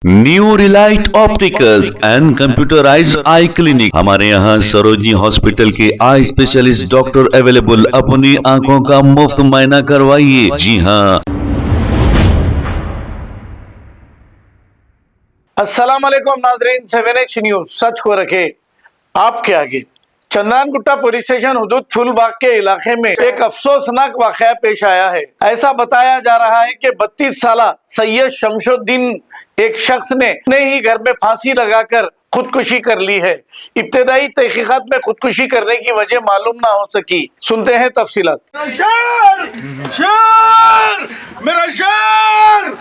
New Relight opticals and computerised I clinic. हमारे यहाँ Sarojini hospital के आई स्पेशलिस्ट डॉक्टर अवेलेबल। अपनी आंखों का मुफ्त मुआयना करवाइए। जी हाँ। अस्सलाम वालेकुम नाजरीन, 7H न्यूज सच को रखे आपके आगे। चंद्रानगुट्टा पुलिस स्टेशन हुदूद फूलबाग के इलाके में एक अफसोसनाक वाकया पेश आया है। ऐसा बताया जा रहा है कि 32 साला सैयद शमशुद्दीन एक शख्स ने अपने ही घर में फांसी लगाकर खुदकुशी कर ली है। इब्तदाई तहकीकात में खुदकुशी करने की वजह मालूम ना हो सकी। सुनते हैं तफसीलात। मेरा शेर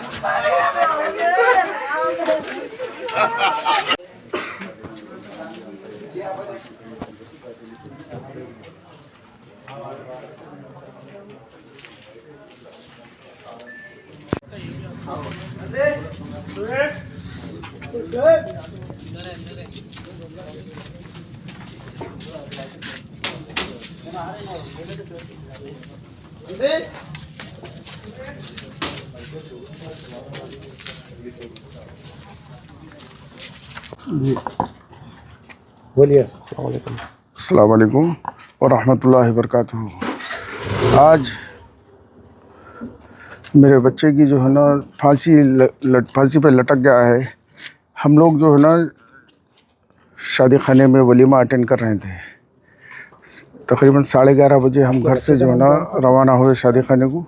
जी बोलिए। अस्सलाम वालेकुम व रहमतुल्लाहि व बरकातुहू। आज मेरे बच्चे की जो है ना फांसी पे लटक गया है। हम लोग जो है ना शादी खाने में वलीमा अटेंड कर रहे थे। तकरीबन 11:30 बजे हम घर से जो है ना रवाना हुए शादी खाने को।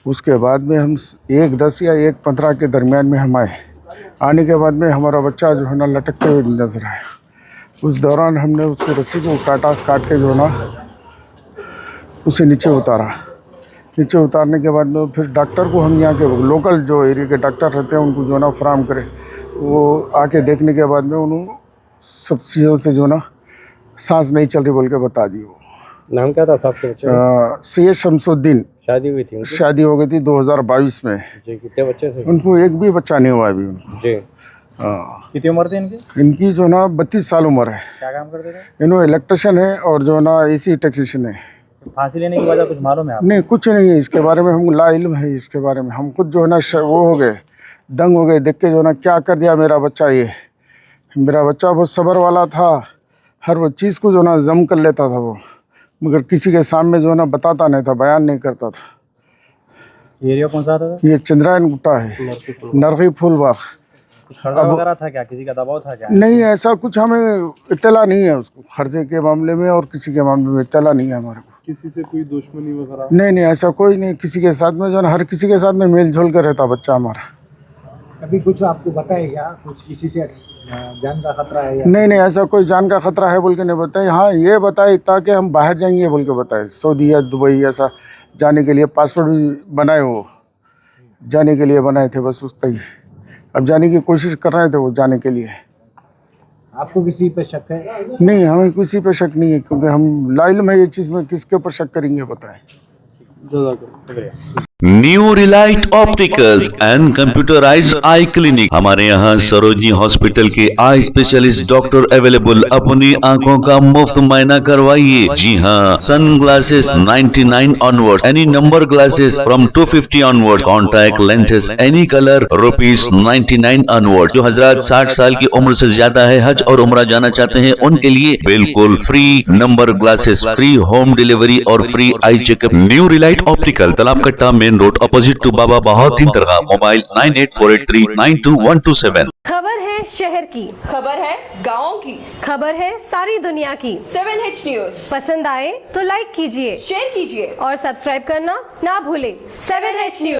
उसके बाद में हम 1:10 या 1:15 के दरमियान में हम आए। आने के बाद में हमारा बच्चा जो है ना लटकते हुए नजर आया। उस दौरान हमने उसकी रस्सी को काट के जो है ना उसे नीचे उतारा। नीचे उतारने के बाद में फिर डॉक्टर को हम यहाँ के लोकल जो एरिया के डॉक्टर रहते हैं उनको जो है ना फराम करे। वो आके देखने के बाद में उन्होंने सब चीज़ों से जो है ना सांस नहीं चल रही बोल के बता दी। वो नाम क्या था साहब के बच्चे का? सैयद शमशुद्दीन। शादी हुई थी उनकी? शादी हो गई थी 2022 में। जी। कितने बच्चे थे उनको एक भी बच्चा नहीं हुआ अभी उनको। जी। हाँ। कितनी उम्र थी इनकी? इनकी जो ना 32 साल उम्र है। क्या काम करते थे? इन्होंने इलेक्ट्रिशियन है और जो ना एसी टेक्नीशियन है। फांसी लेने की वजह कुछ मालूम है आप? नहीं, कुछ नहीं है इसके बारे में। हम ला इल्म है इसके बारे में। हम खुद जो है ना वो हो गए, दंग हो गए देख के जो ना क्या कर दिया मेरा बच्चा। ये मेरा बच्चा बहुत सब्र वाला था। हर वो चीज़ को जो ना जम कर लेता था वो, मगर किसी के सामने जो ना बताता नहीं था, बयान नहीं करता था। एरिया कौन सा था? ये चंद्रायनगुट्टा है, नरगी फूलबाग। खर्चा वगैरह था क्या? किसी का दबाव था क्या? नहीं, ऐसा कुछ हमें इत्तला नहीं है उसको। खर्चे के मामले में और किसी के मामले में इत्तला नहीं है हमारे को। किसी से कोई दुश्मनी वगैरह? नहीं, ऐसा कोई नहीं। किसी के साथ में जो ना हर किसी के साथ में मेल जोल कर रहता बच्चा हमारा। अभी कुछ आपको बताए क्या? कुछ किसी से जान का खतरा है या? नहीं, ऐसा कोई जान का खतरा है बोल के नहीं बताए। हाँ, ये बताए ताकि हम बाहर जाएंगे बोल के बताए। सऊदी या दुबई ऐसा जाने के लिए पासपोर्ट भी बनाए, वो जाने के लिए बनाए थे बस उस तक। अब जाने की कोशिश कर रहे थे वो जाने के लिए। आपको किसी पे शक है? नहीं, हमें किसी पे शक नहीं है, क्योंकि हम लाइल में ये चीज़ में किसके ऊपर शक करेंगे बताएं। New Relight opticals and computerised I clinic. हमारे यहाँ सरोजनी हॉस्पिटल के आई स्पेशलिस्ट डॉक्टर अवेलेबल। अपनी आंखों का मुफ्त मुआयना करवाइए। जी हाँ। Sun glasses 99 onward, any number glasses from 250 onward, contact lenses any colour ₹99 onward. जो हजरात 60 साल की उम्र से ज्यादा है, हज और उम्रा जाना चाहते हैं, उनके लिए बिल्कुल free number glasses, free home delivery और free eye checkup. New Relight Optical, Talabkatta main road, opposite to Baba Bahauddin दरगाह। मोबाइल 9848392127। खबर है शहर की, खबर है गाँव की, खबर है सारी दुनिया की। 7H न्यूज पसंद आए तो लाइक कीजिए, शेयर कीजिए और सब्सक्राइब करना ना भूलें। 7H news.